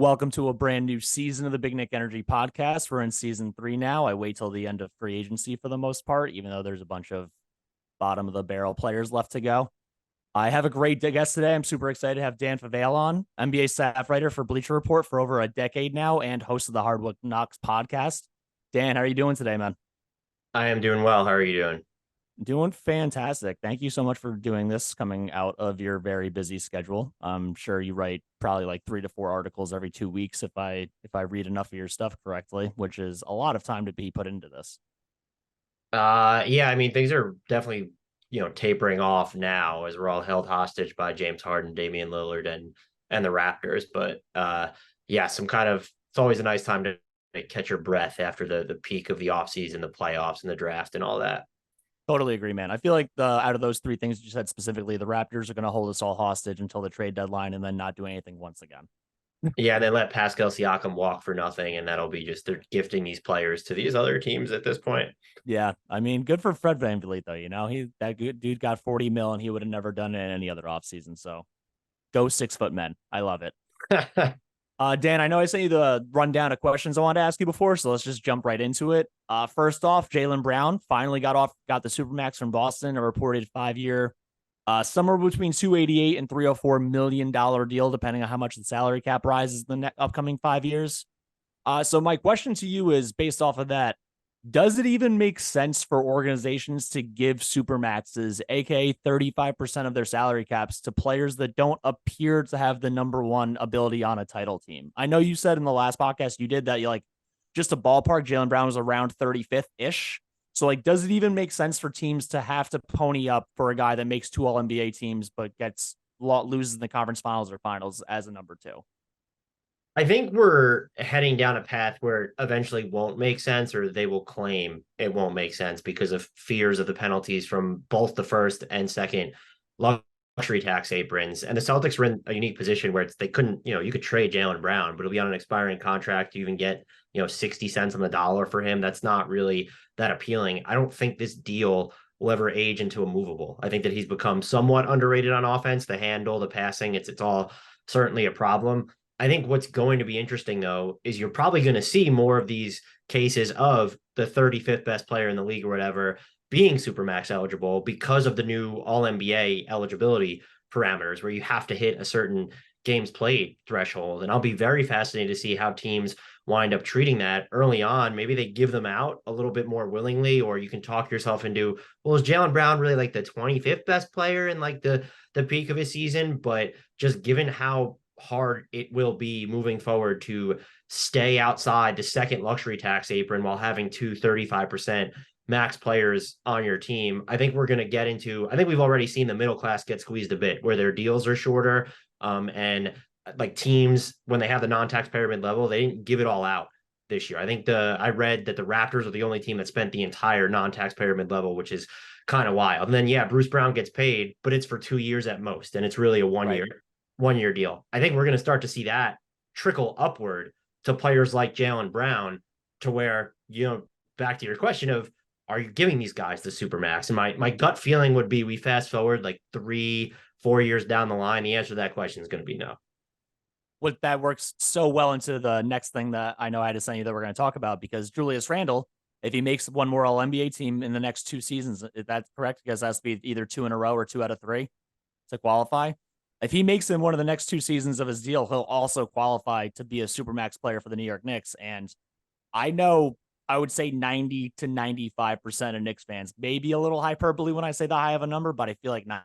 Welcome to a brand new season of the Big Knick Energy Podcast. We're in season 3 now. I wait till the end of free agency for the most part, even though there's a bunch of bottom of the barrel players left to go. I have a great guest today. I'm super excited to have Dan Favale on, NBA staff writer for Bleacher Report for over a decade now and host of the Hard Knocks podcast. Dan, how are you doing today, man? I am doing well. How are you doing? Doing fantastic. Thank you so much for doing this, coming out of your very busy schedule. I'm sure you write probably like 3 to 4 articles every 2 weeks if I read enough of your stuff correctly, which is a lot of time to be put into this. Yeah, I mean, things are definitely, tapering off now as we're all held hostage by James Harden, Damian Lillard, and the Raptors. But yeah, it's always a nice time to catch your breath after the peak of the offseason, the playoffs, and the draft and all that. Totally agree, man. I feel like out of those 3 things you said specifically, the Raptors are going to hold us all hostage until the trade deadline and then not do anything once again. Yeah, and then let Pascal Siakam walk for nothing, and that'll be just they're gifting these players to these other teams at this point. Yeah, I mean, good for Fred VanVleet though. That good dude got 40 mil, and he would have never done it in any other offseason. So go 6-foot men. I love it. Dan, I know I sent you the rundown of questions I wanted to ask you before, so let's just jump right into it. First off, Jaylen Brown finally got the Supermax from Boston, a reported 5-year, somewhere between $288 and $304 million deal, depending on how much the salary cap rises in the upcoming 5 years. So my question to you is, based off of that, does it even make sense for organizations to give Supermaxes, aka 35% of their salary caps, to players that don't appear to have the number one ability on a title team? I know you said in the last podcast you did that, you like, just a ballpark, Jaylen Brown was around 35th-ish. So, like, does it even make sense for teams to have to pony up for a guy that makes 2 All-NBA teams but loses in the conference finals or finals as a number 2? I think we're heading down a path where it eventually won't make sense, or they will claim it won't make sense because of fears of the penalties from both the first and second luxury tax aprons. And the Celtics were in a unique position where they couldn't, you could trade Jaylen Brown, but it'll be on an expiring contract. You even get, 60 cents on the dollar for him. That's not really that appealing. I don't think this deal will ever age into a movable. I think that he's become somewhat underrated on offense. The handle, the passing, it's all certainly a problem. I think what's going to be interesting, though, is you're probably going to see more of these cases of the 35th best player in the league or whatever being Supermax eligible because of the new All-NBA eligibility parameters where you have to hit a certain games played threshold. And I'll be very fascinated to see how teams wind up treating that early on. Maybe they give them out a little bit more willingly, or you can talk yourself into, well, is Jaylen Brown really like the 25th best player in like the peak of his season? But just given how hard it will be moving forward to stay outside the second luxury tax apron while having 35% max players on your team. I think we've already seen the middle class get squeezed a bit where their deals are shorter. And like teams, when they have the non-taxpayer mid-level, they didn't give it all out this year. I think I read that the Raptors are the only team that spent the entire non-taxpayer mid-level, which is kind of wild. And then, yeah, Bruce Brown gets paid, but it's for 2 years at most. And it's really a one-year deal. I think we're going to start to see that trickle upward to players like Jaylen Brown, to where, back to your question of, are you giving these guys the Supermax? And my gut feeling would be, we fast forward like 3-4 years down the line, the answer to that question is going to be no. That works so well into the next thing that I know I had to send you that we're going to talk about, because Julius Randle, if he makes one more All-NBA team in the next 2 seasons, is that correct? Because it has to be either 2 in a row or 2 out of 3 to qualify. If he makes in one of the next 2 seasons of his deal, he'll also qualify to be a Supermax player for the New York Knicks. And I know I would say 90 to 95% of Knicks fans, maybe a little hyperbole when I say that high of a number, but I feel like not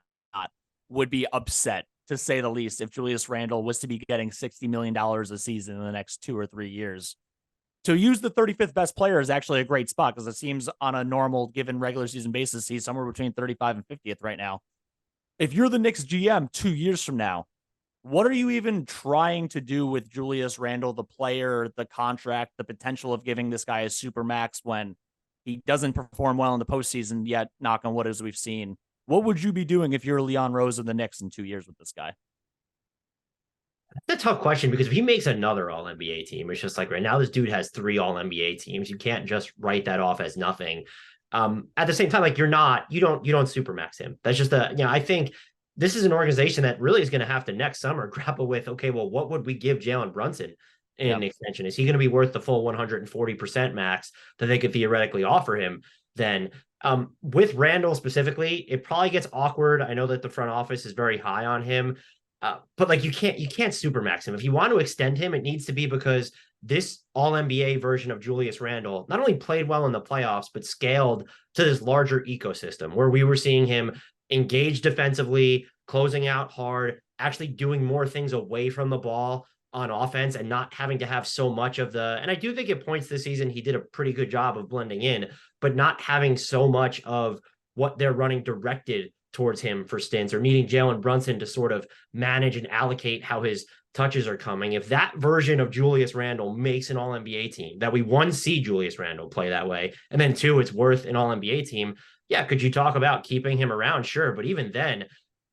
would be upset, to say the least, if Julius Randle was to be getting $60 million a season in the next 2 or 3 years. To use the 35th best player is actually a great spot, because it seems on a normal given regular season basis, he's somewhere between 35 and 50th right now. If you're the Knicks GM 2 years from now, what are you even trying to do with Julius Randle, the player, the contract, the potential of giving this guy a Supermax when he doesn't perform well in the postseason yet, knock on wood, as we've seen? What would you be doing if you're Leon Rose of the Knicks in 2 years with this guy? That's a tough question, because if he makes another All-NBA team, it's just like right now this dude has 3 All-NBA teams. You can't just write that off as nothing. At the same time, like you don't Supermax him. That's just I think this is an organization that really is going to have to next summer grapple with, okay, well, what would we give Jaylen Brunson in an extension? Is he going to be worth the full 140% max that they could theoretically offer him? Then with Randle specifically, it probably gets awkward. I know that the front office is very high on him. But like you can't supermax him. If you want to extend him, it needs to be because this all NBA version of Julius Randle not only played well in the playoffs, but scaled to this larger ecosystem where we were seeing him engage defensively, closing out hard, actually doing more things away from the ball on offense and not having to have so much of the, and I do think at points this season, he did a pretty good job of blending in, but not having so much of what they're running directed towards him for stints or needing Jaylen Brunson to sort of manage and allocate how his touches are coming. If that version of Julius Randle makes an all NBA team, that we one, see Julius Randle play that way, and then two, it's worth an all NBA team. Yeah, could you talk about keeping him around? Sure. But even then,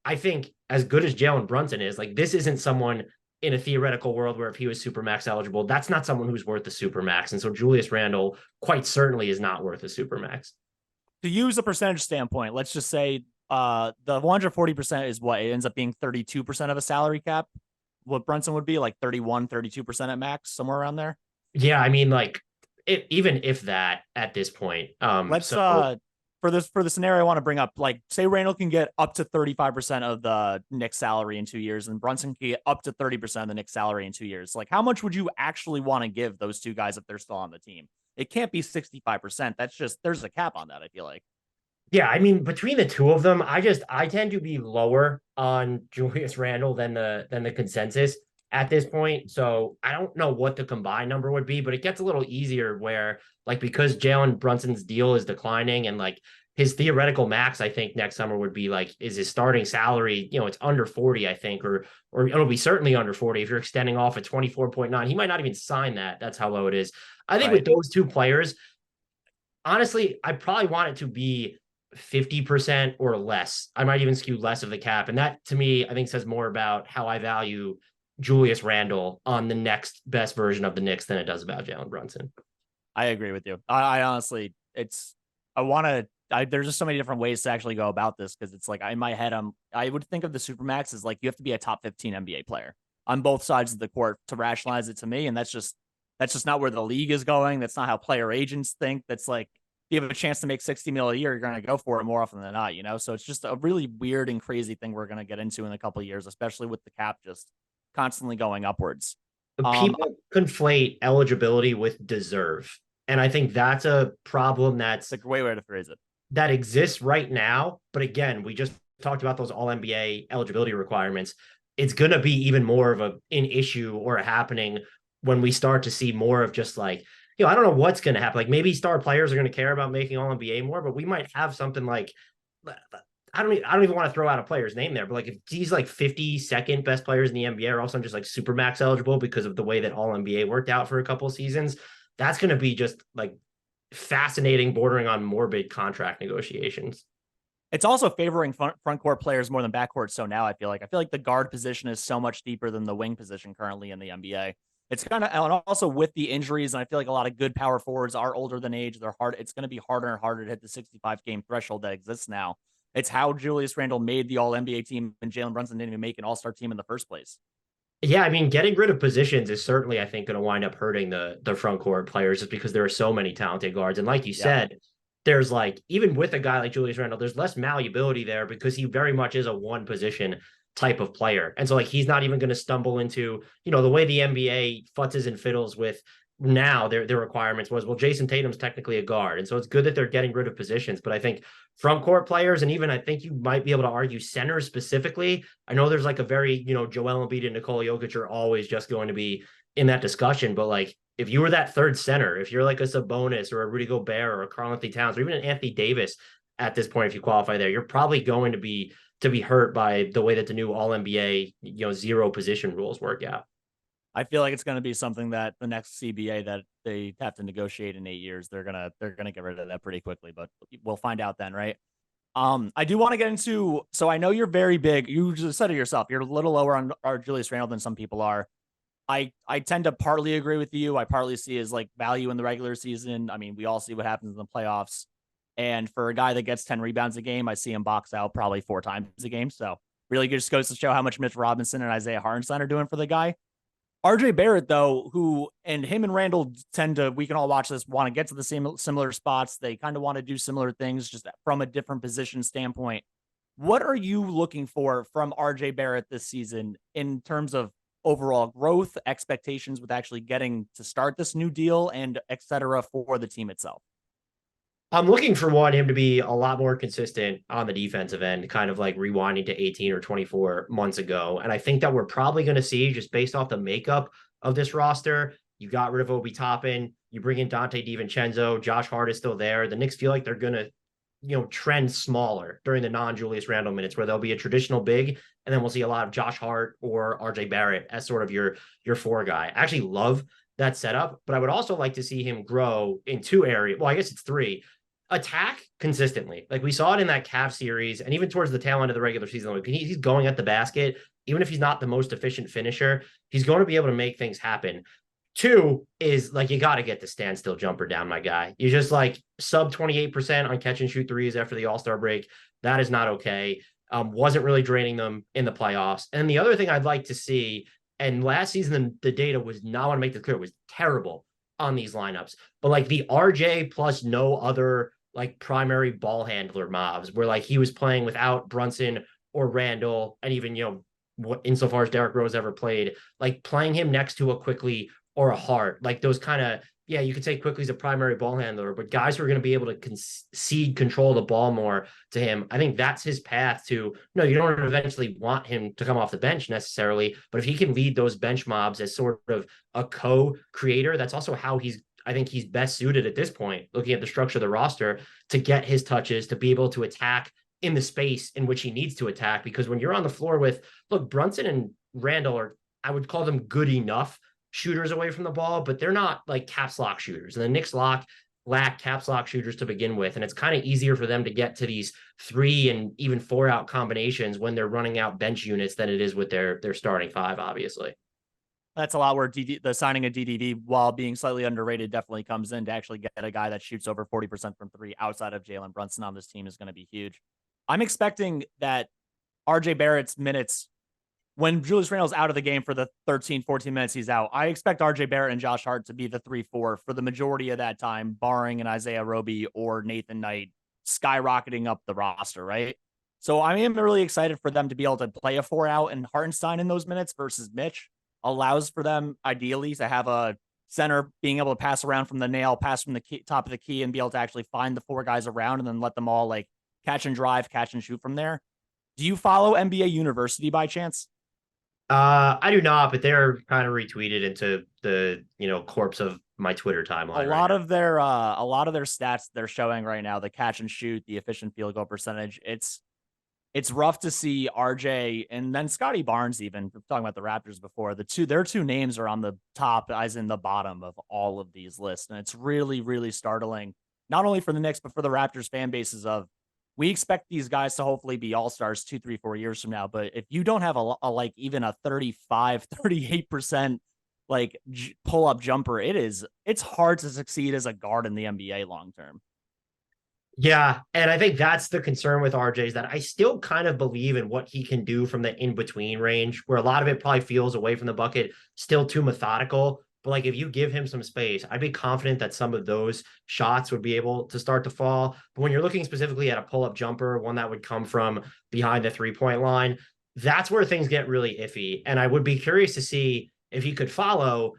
I think as good as Jaylen Brunson is, like this isn't someone in a theoretical world where if he was supermax eligible, that's not someone who's worth the supermax. And so Julius Randle quite certainly is not worth a supermax. To use a percentage standpoint, let's just say the 140% is what it ends up being 32% of a salary cap. What Brunson would be like 32% at max, somewhere around there. Yeah, I mean, like even if that at this point. For the scenario I want to bring up, like say Randle can get up to 35% of the Knicks salary in 2 years, and Brunson can get up to 30% of the Knicks salary in 2 years. Like, how much would you actually want to give those two guys if they're still on the team? It can't be 65%. That's just, there's a cap on that, I feel like. Yeah, I mean, between the two of them, I tend to be lower on Julius Randle than the consensus at this point. So I don't know what the combined number would be, but it gets a little easier where like because Jaylen Brunson's deal is declining and like his theoretical max, I think next summer would be like, is his starting salary, it's under 40, I think, or it'll be certainly under 40 if you're extending off at 24.9. He might not even sign that. That's how low it is. I think with those two players, honestly, I probably want it to be 50% or less. I might even skew less of the cap. And that to me, I think says more about how I value Julius Randle on the next best version of the Knicks than it does about Jaylen Brunson. I agree with you. I honestly, there's just so many different ways to actually go about this. Cause it's like in my head, I would think of the Supermax as like, you have to be a top 15 NBA player on both sides of the court to rationalize it to me. And that's just not where the league is going. That's not how player agents think. That's like, you have a chance to make 60 mil a year, you're going to go for it more often than not, So it's just a really weird and crazy thing we're going to get into in a couple of years, especially with the cap just constantly going upwards. People conflate eligibility with deserve. And I think that's a problem that's a great way to phrase it. That exists right now. But again, we just talked about those all NBA eligibility requirements. It's going to be even more of an issue or a happening when we start to see more of just like, I don't know what's going to happen. Like maybe star players are going to care about making all NBA more, but we might have something like, I don't even want to throw out a player's name there, but like if these like 52nd best players in the NBA are also just like supermax eligible because of the way that all NBA worked out for a couple of seasons, that's going to be just like fascinating, bordering on morbid contract negotiations. It's also favoring front court players more than backcourt. So now I feel like the guard position is so much deeper than the wing position currently in the NBA. It's kind of, and also with the injuries, and I feel like a lot of good power forwards are older than age. They're hard. It's going to be harder and harder to hit the 65 game threshold that exists now. It's how Julius Randle made the all NBA team and Jaylen Brunson didn't even make an all-star team in the first place. Yeah, I mean, getting rid of positions is certainly, I think, going to wind up hurting the front court players just because there are so many talented guards. And like you said, there's like, even with a guy like Julius Randle, there's less malleability there because he very much is a one position type of player. And so like, he's not even going to stumble into, the way the NBA futzes and fiddles with now their requirements was, well, Jason Tatum's technically a guard. And so it's good that they're getting rid of positions, but I think front court players, and even I think you might be able to argue centers specifically. I know there's like a very, Joel Embiid and Nikola Jokic are always just going to be in that discussion, but like, if you were that third center, if you're like a Sabonis or a Rudy Gobert or a Karl-Anthony Towns, or even an Anthony Davis at this point, if you qualify there, you're probably going to be hurt by the way that the new all NBA, zero position rules work out. I feel like it's going to be something that the next CBA that they have to negotiate in 8 years, they're going to get rid of that pretty quickly, but we'll find out then. Right. I do want to get into, so I know you're very big. You just said it yourself. You're a little lower on our Julius Randle than some people are. I tend to partly agree with you. I partly see his like value in the regular season. I mean, we all see what happens in the playoffs. And for a guy that gets 10 rebounds a game, I see him box out probably 4 times a game. So really just goes to show how much Mitch Robinson and Isaiah Hartenstein are doing for the guy. RJ Barrett, though, who and him and Randle tend to, we can all watch this, want to get to the same similar spots. They kind of want to do similar things just from a different position standpoint. What are you looking for from RJ Barrett this season in terms of overall growth, expectations with actually getting to start this new deal, and et cetera for the team itself? I'm looking for him to be a lot more consistent on the defensive end, kind of like rewinding to 18 or 24 months ago. And I think that we're probably going to see, just based off the makeup of this roster, you got rid of Obi Toppin, you bring in Dante DiVincenzo, Josh Hart is still there. The Knicks feel like they're going to, trend smaller during the non-Julius Randle minutes, where there'll be a traditional big, and then we'll see a lot of Josh Hart or RJ Barrett as sort of your four guy. I actually love that setup, but I would also like to see him grow in two areas. Well, I guess it's three. Attack consistently. Like we saw it in that Cavs series, and even towards the tail end of the regular season, like he's going at the basket. Even if he's not the most efficient finisher, he's going to be able to make things happen. Two is like, you got to get the standstill jumper down, my guy. You just like sub 28% on catch and shoot threes after the All-Star break. That is not okay. Wasn't really draining them in the playoffs. And the other thing I'd like to see, and last season, the data was not, I want to make this clear, was terrible on these lineups, but like the RJ plus no other like primary ball handler mobs, where like he was playing without Brunson or Randle, and even, insofar as Derrick Rose ever played, like playing him next to a Quickly or a Hart, like those kind of, you could say Quickly's a primary ball handler, but guys who are going to be able to concede control of the ball more to him. I think that's his path to, no, you don't eventually want him to come off the bench necessarily, but if he can lead those bench mobs as sort of a co-creator, that's also how I think he's best suited at this point, looking at the structure of the roster, to get his touches, to be able to attack in the space in which he needs to attack. Because when you're on the floor with, look, Brunson and Randle are, I would call them good enough shooters away from the ball, but they're not like caps lock shooters. And the Knicks lack caps lock shooters to begin with. And it's kind of easier for them to get to these 3 and even 4 out combinations when they're running out bench units than it is with their starting 5, obviously. That's a lot where the signing of DDV, while being slightly underrated, definitely comes in to actually get a guy that shoots over 40% from 3 outside of Jaylen Brunson on this team is going to be huge. I'm expecting that RJ Barrett's minutes, when Julius Randle's out of the game for the 13, 14 minutes he's out, I expect RJ Barrett and Josh Hart to be the 3-4 for the majority of that time, barring an Isaiah Roby or Nathan Knight skyrocketing up the roster, right? So I am really excited for them to be able to play a 4 out, and Hartenstein in those minutes versus Mitch allows for them ideally to have a center being able to pass around from the nail, pass from the top of the key, and be able to actually find the 4 guys around and then let them all like catch and drive, catch and shoot from there. Do you follow NBA University by chance? I do not, but they're kind of retweeted into the, corpse of my Twitter timeline. A lot of their stats they're showing right now, the catch and shoot, the efficient field goal percentage, it's rough to see RJ and then Scotty Barnes, even talking about the Raptors before, their two names are on the top as in the bottom of all of these lists. And it's really, really startling, not only for the Knicks, but for the Raptors fan bases of, we expect these guys to hopefully be all-stars 2, 3, 4 years from now. But if you don't have a even a 35, 38% like pull-up jumper, it's hard to succeed as a guard in the NBA long-term. Yeah, and I think that's the concern with RJ, is that I still kind of believe in what he can do from the in-between range, where a lot of it probably feels away from the bucket, still too methodical. But like, if you give him some space, I'd be confident that some of those shots would be able to start to fall. But when you're looking specifically at a pull-up jumper, one that would come from behind the 3-point line, that's where things get really iffy. And I would be curious to see if he could follow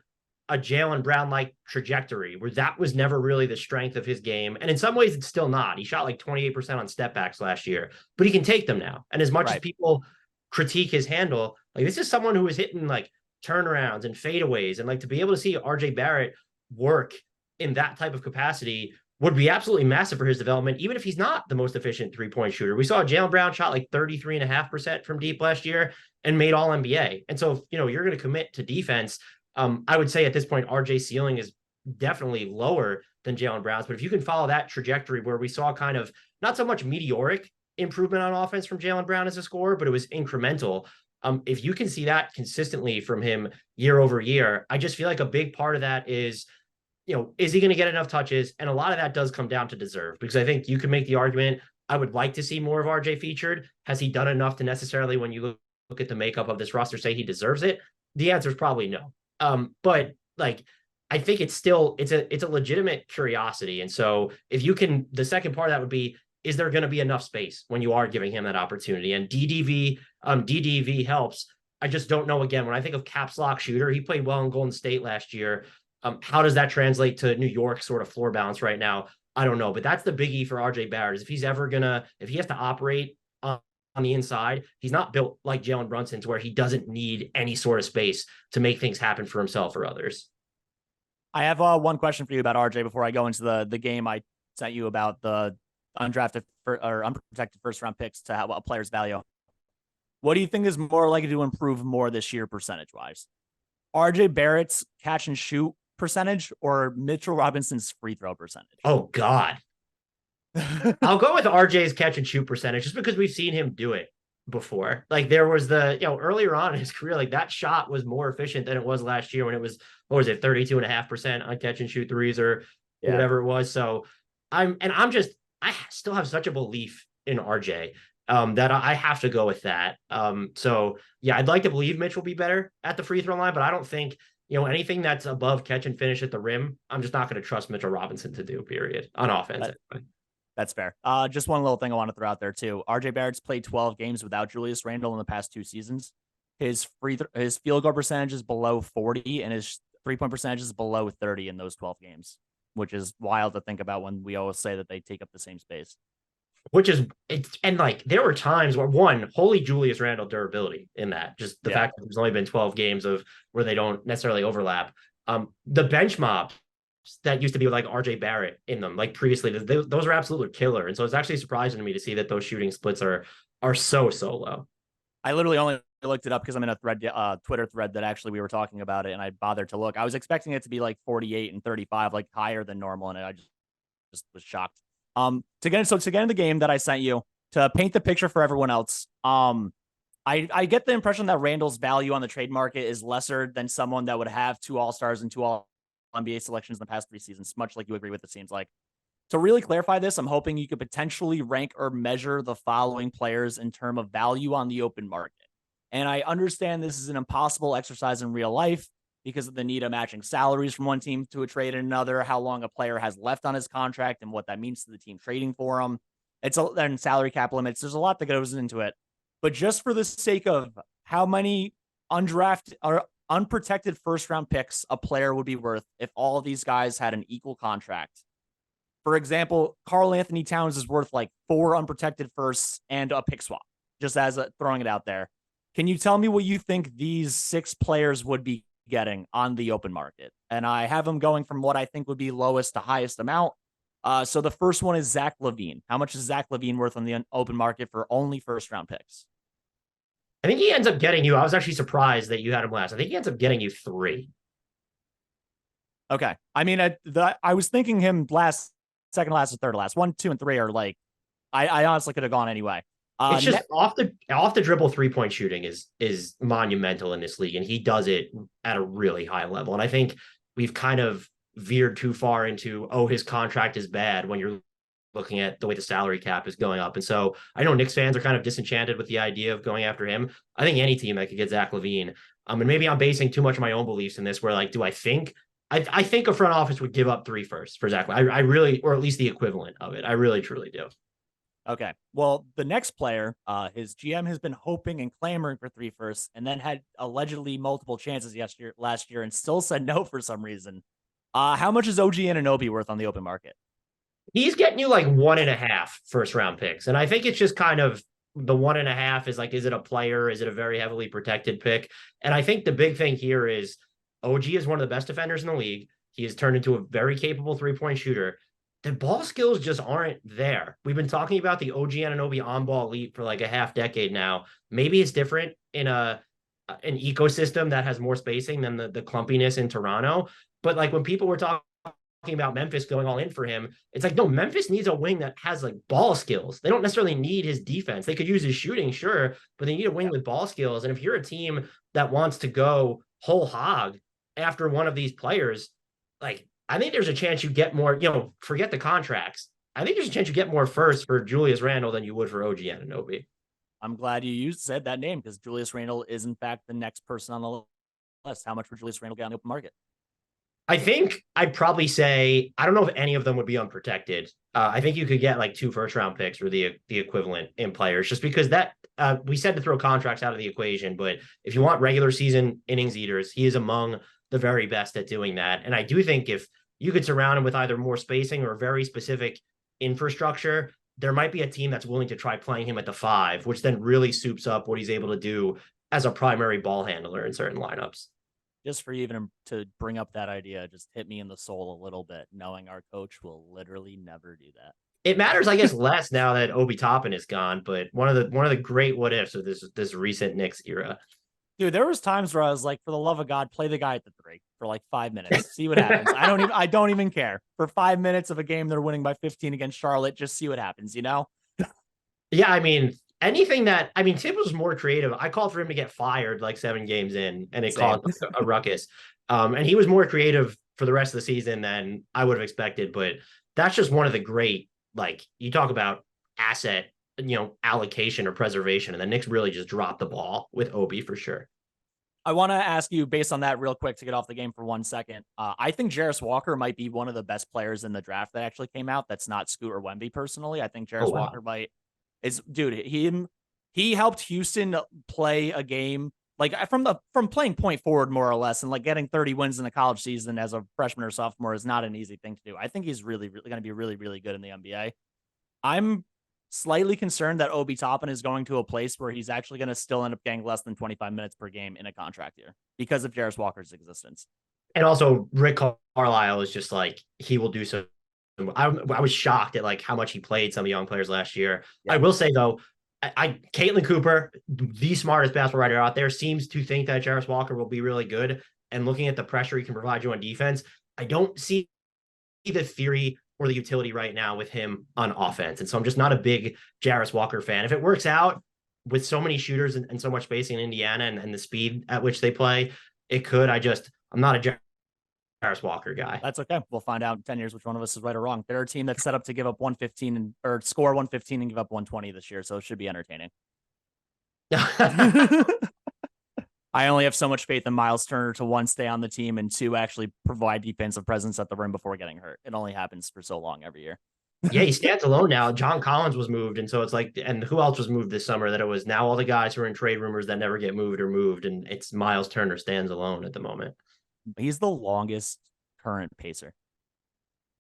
a Jaylen Brown-like trajectory, where that was never really the strength of his game. And in some ways, it's still not. He shot like 28% on step backs last year, but he can take them now. And as much as people critique his handle, like, this is someone who is hitting like turnarounds and fadeaways, and like, to be able to see RJ Barrett work in that type of capacity would be absolutely massive for his development, even if he's not the most efficient 3-point shooter. We saw Jaylen Brown shot like 33.5% from deep last year and made all NBA. And so, you're going to commit to defense. I would say at this point, RJ's ceiling is definitely lower than Jaylen Brown's. But if you can follow that trajectory where we saw kind of not so much meteoric improvement on offense from Jaylen Brown as a scorer, but it was incremental. If you can see that consistently from him year over year, I just feel like a big part of that is, is he going to get enough touches? And a lot of that does come down to deserve, because I think you can make the argument I would like to see more of RJ featured. Has he done enough to necessarily, when you look at the makeup of this roster, say he deserves it? The answer is probably no. But like, I think it's a legitimate curiosity. And so if you can, the second part of that would be, is there going to be enough space when you are giving him that opportunity? And DDV helps. I just don't know. Again, when I think of caps lock shooter, he played well in Golden State last year. How does that translate to New York sort of floor balance right now? I don't know, but that's the biggie for RJ Barrett, is if he has to operate on the inside, he's not built like Jalen Brunson to where he doesn't need any sort of space to make things happen for himself or others. I have one question for you about RJ before I go into the game I sent you about the undrafted or unprotected first round picks to have a player's value. What do you think is more likely to improve more this year percentage wise? RJ Barrett's catch and shoot percentage or Mitchell Robinson's free throw percentage? Oh God. I'll go with RJ's catch and shoot percentage just because we've seen him do it before. Like there was earlier on in his career, like that shot was more efficient than it was last year when it was, 32.5% on catch and shoot threes or whatever it was. So I still have such a belief in RJ that I have to go with that. So yeah, I'd like to believe Mitch will be better at the free throw line, but I don't think, anything that's above catch and finish at the rim, I'm just not going to trust Mitchell Robinson to do, period, on offense. That's fair. Just one little thing I want to throw out there too. RJ Barrett's played 12 games without Julius Randle in the past 2 seasons. His field goal percentage is below 40 and his 3-point percentage is below 30 in those 12 games, which is wild to think about when we always say that they take up the same space. There were times where holy Julius Randle durability in that, just the fact that there's only been 12 games of where they don't necessarily overlap. The bench mobs that used to be like RJ Barrett in them, like previously, those are absolutely killer. And so it's actually surprising to me to see that those shooting splits are so low. I literally only looked it up because I'm in a Twitter thread that actually we were talking about it, and I bothered to look. I was expecting it to be like 48 and 35, like higher than normal, and I just was shocked. To get in the game that I sent you, to paint the picture for everyone else, I get the impression that Randle's value on the trade market is lesser than someone that would have 2 All-Stars and 2 All-NBA selections in the past 3 seasons, much like you agree with, it seems like. To really clarify this, I'm hoping you could potentially rank or measure the following players in terms of value on the open market. And I understand this is an impossible exercise in real life because of the need of matching salaries from one team to a trade and another, how long a player has left on his contract and what that means to the team trading for him. And salary cap limits. There's a lot that goes into it. But just for the sake of how many undrafted or unprotected first round picks a player would be worth if all of these guys had an equal contract. For example, Karl Anthony Towns is worth like 4 unprotected firsts and a pick swap, just as throwing it out there. Can you tell me what you think these 6 players would be getting on the open market? And I have them going from what I think would be lowest to highest amount. So the first one is Zach LaVine. How much is Zach LaVine worth on the open market for only first round picks? I think he ends up getting you. I was actually surprised that you had him last. I think he ends up getting you 3. Okay. I mean, I was thinking him last, second last, or third last. 1, 2, and 3 are like, I honestly could have gone anyway. It's just off the dribble 3-point shooting is monumental in this league, and he does it at a really high level. And I think we've kind of veered too far into, his contract is bad when you're looking at the way the salary cap is going up. And so I know Knicks fans are kind of disenchanted with the idea of going after him. I think any team that could get Zach LaVine, and maybe I'm basing too much of my own beliefs in this, where like, do I think I think a front office would give up 3 firsts for Zach. I really, or at least the equivalent of it. I really, truly do. Okay. Well, the next player, his GM has been hoping and clamoring for 3 firsts, and then had allegedly multiple chances last year, and still said no for some reason. How much is OG Anunoby worth on the open market? He's getting you like 1.5 first round picks. And I think it's just kind of the 1.5 is like, is it a player? Is it a very heavily protected pick? And I think the big thing here is OG is one of the best defenders in the league. He has turned into a very capable 3-point shooter. The ball skills just aren't there. We've been talking about the OG Anunoby on-ball elite for like a half decade now. Maybe it's different in an ecosystem that has more spacing than the clumpiness in Toronto. But like when people were talking about Memphis going all in for him, it's like, no, Memphis needs a wing that has like ball skills. They don't necessarily need his defense. They could use his shooting, sure, but they need a wing with ball skills. And if you're a team that wants to go whole hog after one of these players, like, I think there's a chance you get more, forget the contracts. I think there's a chance you get more first for Julius Randle than you would for OG Anunoby. I'm glad you said that name because Julius Randle is in fact the next person on the list. How much would Julius Randle get on the open market? I think I'd probably say, I don't know if any of them would be unprotected. I think you could get like 2 first-round picks or the equivalent in players, just because that we said to throw contracts out of the equation. But if you want regular season innings eaters, he is among the very best at doing that. And I do think if you could surround him with either more spacing or very specific infrastructure, there might be a team that's willing to try playing him at the 5, which then really soups up what he's able to do as a primary ball handler in certain lineups. Just for even to bring up that idea, just hit me in the soul a little bit, knowing our coach will literally never do that. It matters, I guess, less now that Obi Toppin is gone, but one of the great what ifs of this recent Knicks era. Dude, there was times where I was like, for the love of God, play the guy at the 3 for like 5 minutes. See what happens. I don't even care. For 5 minutes of a game they're winning by 15 against Charlotte, just see what happens, you know? Yeah, I mean, Tibbs was more creative. I called for him to get fired like 7 games in, and it caused a ruckus. And he was more creative for the rest of the season than I would have expected. But that's just one of the great, like, you talk about asset, allocation or preservation, and the Knicks really just dropped the ball with Obi for sure. I want to ask you, based on that real quick, to get off the game for 1 second. I think Jarris Walker might be one of the best players in the draft that actually came out. That's not Scoot or Wemby personally. I think Jarris Walker he helped Houston play a game like from playing point forward more or less, and like getting 30 wins in the college season as a freshman or sophomore is not an easy thing to do. I think he's really, really going to be really, really good in the NBA. I'm slightly concerned that Obi Toppin is going to a place where he's actually going to still end up getting less than 25 minutes per game in a contract year because of Jarris Walker's existence. And also Rick Carlisle is just like, he will do so. I was shocked at like how much he played some of the young players last year. Yeah. I will say though, Caitlin Cooper, the smartest basketball writer out there, seems to think that Jarris Walker will be really good. And looking at the pressure he can provide you on defense, I don't see the theory or the utility right now with him on offense. And so I'm just not a big Jarris Walker fan. If it works out with so many shooters and so much spacing in Indiana and the speed at which they play, it could. I'm not a Jarris Walker guy. That's okay. We'll find out in 10 years which one of us is right or wrong. They're a team that's set up to give up 115 or score 115 and give up 120 this year, so it should be entertaining. I only have so much faith in Miles Turner to 1, stay on the team, and 2, actually provide defensive presence at the rim before getting hurt. It only happens for so long every year. Yeah, he stands alone now. John Collins was moved, and so it's like, and who else was moved this summer that it was now all the guys who are in trade rumors that never get moved, and it's Miles Turner stands alone at the moment. He's the longest current Pacer.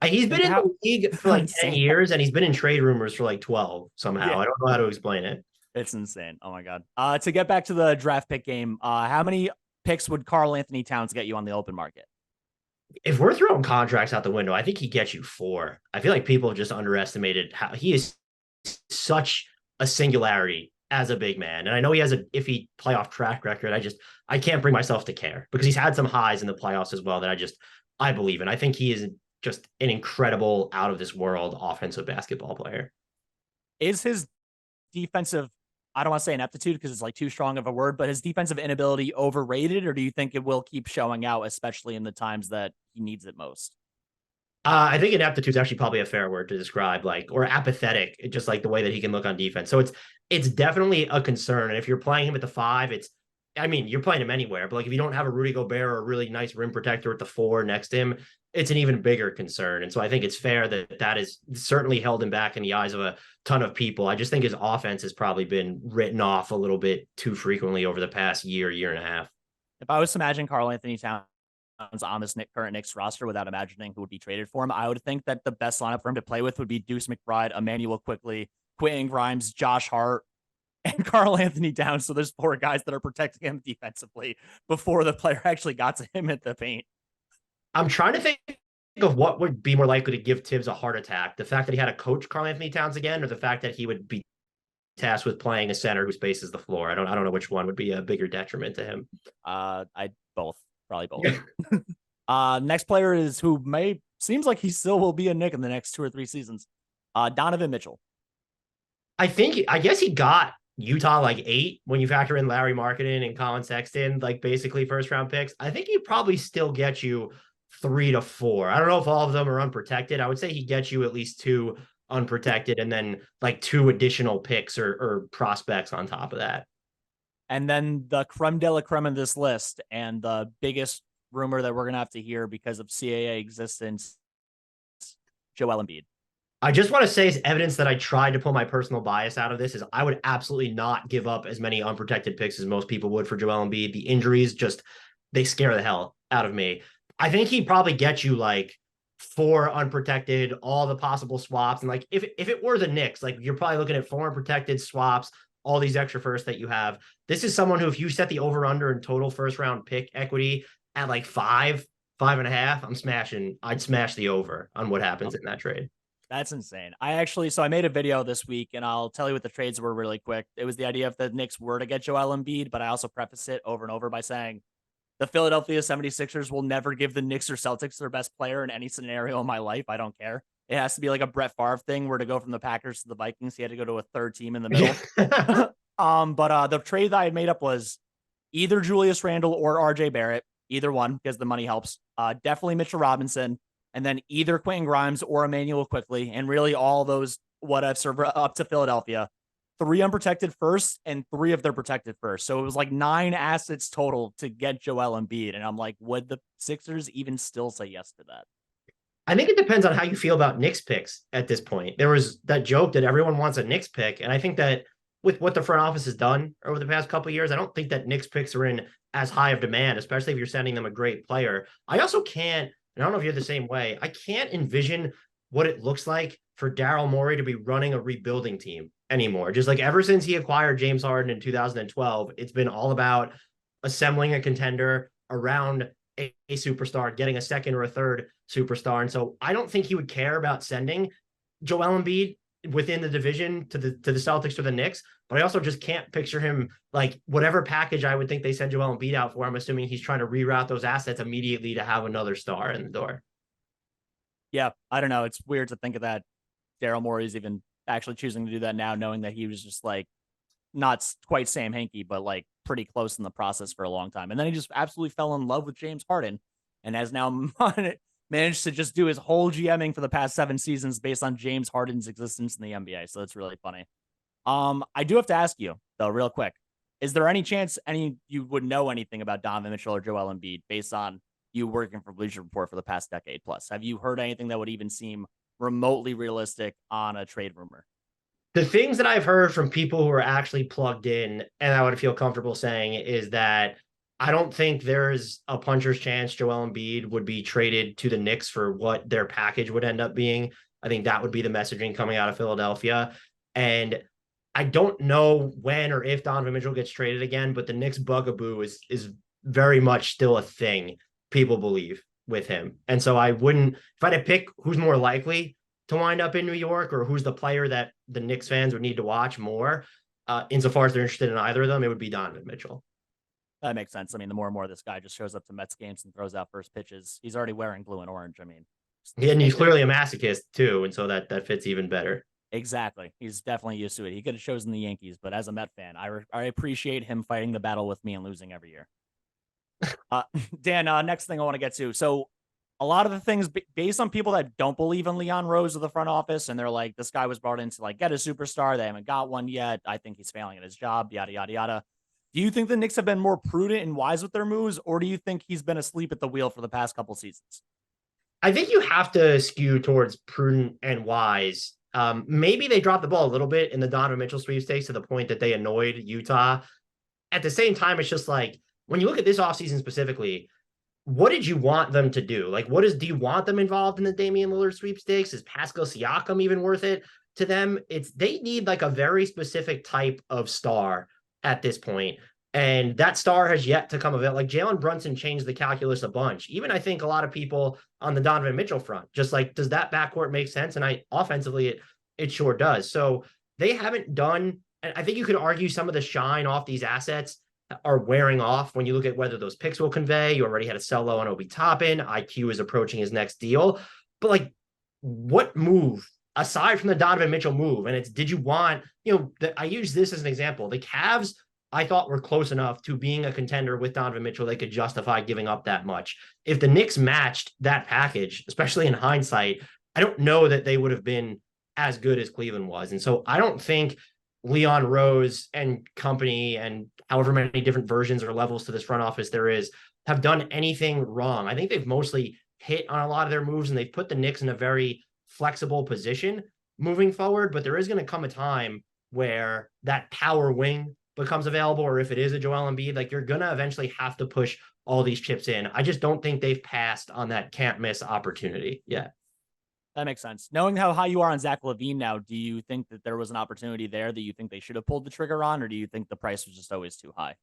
He's been in the league for like 10 years, and he's been in trade rumors for like 12 somehow. Yeah. I don't know how to explain it. It's insane. Oh, my God. To get back to the draft pick game, how many picks would Karl Anthony Towns get you on the open market? If we're throwing contracts out the window, I think he gets you 4. I feel like people have just underestimated how he is such a singularity as a big man. And I know he has an iffy playoff track record. I can't bring myself to care because he's had some highs in the playoffs as well that I believe in. I think he is just an incredible, out of this world offensive basketball player. Is his defensive, I don't want to say ineptitude because it's like too strong of a word, but his defensive inability overrated, or do you think it will keep showing out, especially in the times that he needs it most? I think ineptitude is actually probably a fair word to describe, or apathetic, just like the way that he can look on defense. So it's definitely a concern. And if you're playing him at the 5, you're playing him anywhere, but like if you don't have a Rudy Gobert or a really nice rim protector at the 4 next to him, it's an even bigger concern. And so I think it's fair that is certainly held him back in the eyes of a ton of people. I just think his offense has probably been written off a little bit too frequently over the past year and a half. If I was to imagine Karl Anthony Towns on this current Knicks roster without imagining who would be traded for him, I would think that the best lineup for him to play with would be Deuce McBride, Emmanuel Quickley, Quentin Grimes, Josh Hart, and Karl Anthony Towns. So there's 4 guys that are protecting him defensively before the player actually got to him at the paint. I'm trying to think of what would be more likely to give Tibbs a heart attack. The fact that he had to coach Karl Anthony Towns again, or the fact that he would be tasked with playing a center who spaces the floor. I don't know which one would be a bigger detriment to him. Probably both. Next player is seems like he still will be a Knick in the next 2 or 3 seasons. Donovan Mitchell. I guess he got Utah like 8 when you factor in Larry Markkinen and Colin Sexton, like basically first round picks. I think he probably still gets you 3 to 4. I don't know if all of them are unprotected. I would say he gets you at least 2 unprotected, and then like 2 additional picks or prospects on top of that. And then the creme de la creme of this list, and the biggest rumor that we're going to have to hear because of CAA existence, Joel Embiid. I just want to say, as evidence that I tried to pull my personal bias out of this, is I would absolutely not give up as many unprotected picks as most people would for Joel Embiid. The injuries they scare the hell out of me. I think he'd probably get you like 4 unprotected, all the possible swaps. And like, if it were the Knicks, like you're probably looking at 4 unprotected swaps, all these extra firsts that you have. This is someone who, if you set the over under in total first round pick equity at like 5.5, I'd smash the over on what happens in that trade. That's insane. I made a video this week, and I'll tell you what the trades were really quick. It was the idea if the Knicks were to get Joel Embiid, but I also preface it over and over by saying the Philadelphia 76ers will never give the Knicks or Celtics their best player in any scenario in my life. I don't care. It has to be like a Brett Favre thing where to go from the Packers to the Vikings, he had to go to a third team in the middle. But the trade that I had made up was either Julius Randle or RJ Barrett, either one, because the money helps. Definitely Mitchell Robinson, and then either Quentin Grimes or Emmanuel Quickly, and really all those what ifs are up to Philadelphia. 3 unprotected firsts and 3 of their protected first. So it was like 9 assets total to get Joel Embiid. And I'm like, would the Sixers even still say yes to that? I think it depends on how you feel about Knicks picks at this point. There was that joke that everyone wants a Knicks pick. And I think that with what the front office has done over the past couple of years, I don't think that Knicks picks are in as high of demand, especially if you're sending them a great player. I also can't, and I don't know if you're the same way, I can't envision what it looks like for Daryl Morey to be running a rebuilding team anymore. Just like ever since he acquired James Harden in 2012, it's been all about assembling a contender around a superstar, getting a second or a third superstar. And so I don't think he would care about sending Joel Embiid within the division to the Celtics or the Knicks, but I also just can't picture him like whatever package I would think they send Joel Embiid out for. I'm assuming he's trying to reroute those assets immediately to have another star in the door. Yeah, I don't know. It's weird to think of that. Daryl Morey's even actually choosing to do that now, knowing that he was just like not quite Sam Hinkie, but like pretty close in the process for a long time. And then he just absolutely fell in love with James Harden and has now managed to just do his whole GMing for the past 7 seasons based on James Harden's existence in the NBA. So that's really funny. I do have to ask you though, real quick, is there any chance you would know anything about Donovan Mitchell or Joel Embiid based on you working for Bleacher Report for the past decade plus? Have you heard anything that would even seem remotely realistic on a trade rumor? The things that I've heard from people who are actually plugged in, and I would feel comfortable saying, is that I don't think there's a puncher's chance Joel Embiid would be traded to the Knicks for what their package would end up being. I think that would be the messaging coming out of Philadelphia. And I don't know when or if Donovan Mitchell gets traded again, but the Knicks bugaboo is very much still a thing, people believe, with him. And so I wouldn't, if I had to pick who's more likely to wind up in New York or who's the player that the Knicks fans would need to watch more, insofar as they're interested in either of them, it would be Donovan Mitchell. That makes sense. I mean, the more and more this guy just shows up to Mets games and throws out first pitches, he's already wearing blue and orange. I mean, and he's clearly a masochist too, and so that fits even better. Exactly. He's definitely used to it. He could have chosen the Yankees, but as a Met fan, I appreciate him fighting the battle with me and losing every year. Dan, next thing I want to get to. So a lot of the things based on people that don't believe in Leon Rose of the front office, and they're like, this guy was brought in to like get a superstar. They haven't got one yet. I think he's failing at his job, yada, yada, yada. Do you think the Knicks have been more prudent and wise with their moves, or do you think he's been asleep at the wheel for the past couple seasons? I think you have to skew towards prudent and wise. Maybe they dropped the ball a little bit in the Donovan Mitchell sweepstakes to the point that they annoyed Utah. At the same time, it's just like, when you look at this offseason specifically, what did you want them to do? Like, do you want them involved in the Damian Lillard sweepstakes? Is Pascal Siakam even worth it to them? They need like a very specific type of star at this point. And that star has yet to come available. Like Jalen Brunson changed the calculus a bunch. Even I think a lot of people on the Donovan Mitchell front, just like, does that backcourt make sense? And offensively, it sure does. So they haven't done, and I think you could argue some of the shine off these assets are wearing off when you look at whether those picks will convey. You already had a sell low on Obi Toppin. IQ is approaching his next deal. But like, what move aside from the Donovan Mitchell move? And did you want, I use this as an example. The Cavs, I thought, were close enough to being a contender with Donovan Mitchell they could justify giving up that much. If the Knicks matched that package, especially in hindsight, I don't know that they would have been as good as Cleveland was. And so I don't think Leon Rose and company and however many different versions or levels to this front office there is have done anything wrong. I think they've mostly hit on a lot of their moves, and they've put the Knicks in a very flexible position moving forward. But there is going to come a time where that power wing becomes available, or if it is a Joel Embiid, like you're going to eventually have to push all these chips in. I just don't think they've passed on that can't miss opportunity yet. That makes sense. Knowing how high you are on Zach LaVine now, do you think that there was an opportunity there that you think they should have pulled the trigger on, or do you think the price was just always too high?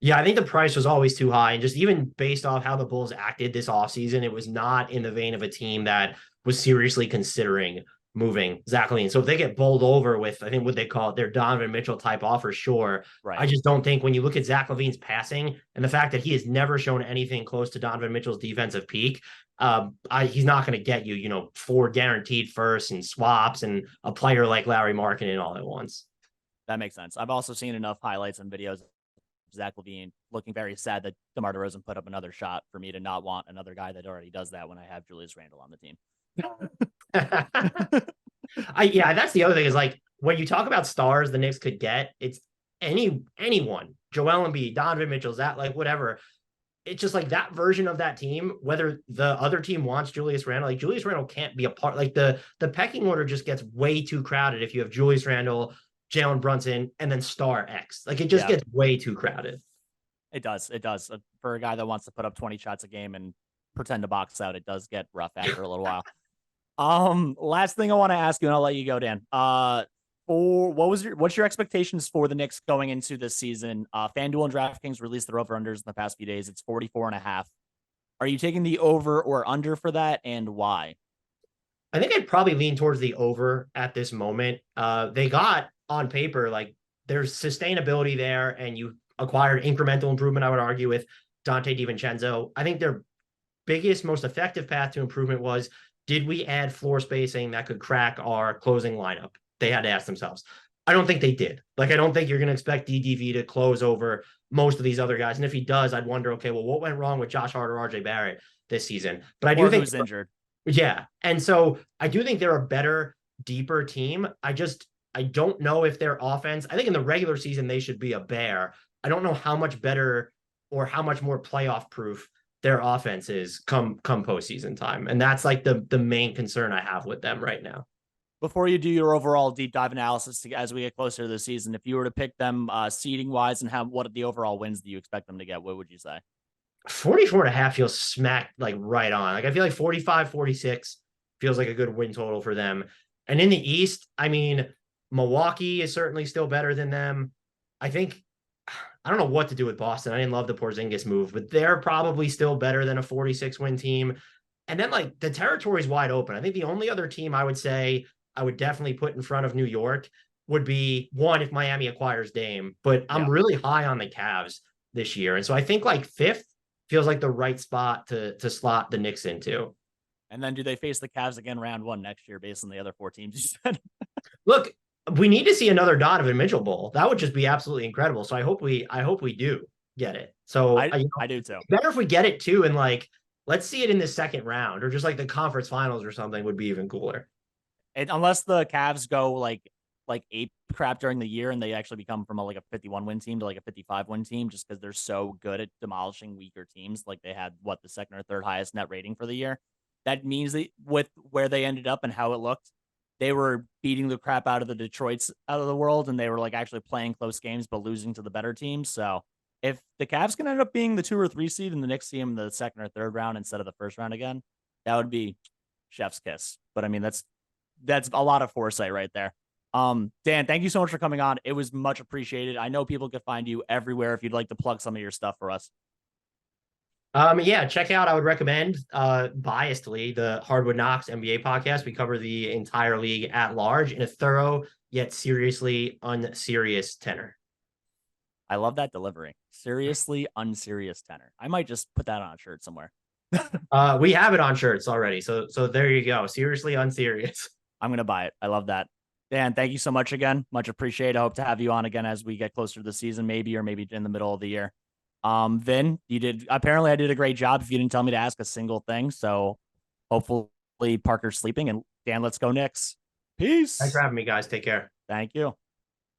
Yeah, I think the price was always too high. And just even based off how the Bulls acted this offseason, it was not in the vein of a team that was seriously considering moving Zach LaVine. So if they get bowled over with, I think what they call it, their Donovan Mitchell type offer, sure. Right. I just don't think when you look at Zach LaVine's passing and the fact that he has never shown anything close to Donovan Mitchell's defensive peak, he's not going to get you, 4 guaranteed firsts and swaps and a player like Larry Markkinen all at once. That makes sense. I've also seen enough highlights and videos Zach LaVine looking very sad that DeMar DeRozan put up another shot for me to not want another guy that already does that when I have Julius Randle on the team. That's the other thing is like when you talk about stars the Knicks could get, it's anyone, Joel Embiid, Donovan Mitchell, that like whatever. It's just like that version of that team, whether the other team wants Julius Randle, like Julius Randle can't be a part, like the pecking order just gets way too crowded if you have Julius Randle, Jalen Brunson, and then star X. Like it just gets way too crowded. It does. For a guy that wants to put up 20 shots a game and pretend to box out, it does get rough after a little while. Last thing I want to ask you, and I'll let you go, Dan. What's your expectations for the Knicks going into this season? FanDuel and DraftKings released their over-unders in the past few days. It's 44.5. Are you taking the over or under for that, and why? I think I'd probably lean towards the over at this moment. They got on paper, like there's sustainability there, and you acquired incremental improvement, I would argue, with Dante DiVincenzo. I think their biggest, most effective path to improvement was, did we add floor spacing that could crack our closing lineup? They had to ask themselves. I don't think they did. Like, I don't think you're going to expect DDV to close over most of these other guys. And if he does, I'd wonder, okay, well, what went wrong with Josh Hart or RJ Barrett this season? But I do think he was injured. Yeah. And so I do think they're a better, deeper team. I don't know if their offense, I think in the regular season, they should be a bear. I don't know how much better or how much more playoff proof their offense is come postseason time. And that's like the main concern I have with them right now. Before you do your overall deep dive analysis as we get closer to the season, if you were to pick them seeding wise and what the overall wins that you expect them to get, what would you say? 44.5 feels smack like right on. Like I feel like 45, 46 feels like a good win total for them. And in the East, I mean, Milwaukee is certainly still better than them. I don't know what to do with Boston. I didn't love the Porzingis move, but they're probably still better than a 46 win team. And then like the territory's wide open. I think the only other team I would say I would definitely put in front of New York would be one if Miami acquires Dame, but I'm really high on the Cavs this year. And so I think like 5th feels like the right spot to slot the Knicks into. And then do they face the Cavs again round 1 next year based on the other 4 teams you said? Look, we need to see another Donovan Mitchell Bowl. That would just be absolutely incredible. So I hope we do get it. So I do too. Better if we get it too. And like, let's see it in the second round or just like the conference finals or something would be even cooler. And unless the Cavs go like ape crap during the year and they actually become from a 51 win team to like a 55 win team, just because they're so good at demolishing weaker teams. Like they had the second or third highest net rating for the year. That means that with where they ended up and how it looked, they were beating the crap out of the Detroits out of the world. And they were like actually playing close games, but losing to the better teams. So if the Cavs can end up being the 2 or 3 seed and the Knicks see them in the second or third round instead of the first round again, that would be chef's kiss. But I mean, that's a lot of foresight right there. Dan, thank you so much for coming on. It was much appreciated. I know people could find you everywhere if you'd like to plug some of your stuff for us. Check out, I would recommend biasedly the Hardwood Knocks NBA podcast. We cover the entire league at large in a thorough yet seriously unserious tenor. I love that delivery. Seriously unserious tenor. I might just put that on a shirt somewhere. We have it on shirts already. So there you go. Seriously unserious. I'm going to buy it. I love that. Dan, thank you so much again. Much appreciated. I hope to have you on again as we get closer to the season, maybe in the middle of the year. Vin, I did a great job if you didn't tell me to ask a single thing. So hopefully Parker's sleeping, and Dan, let's go Knicks. Peace. Thanks for having me, guys. Take care. Thank you.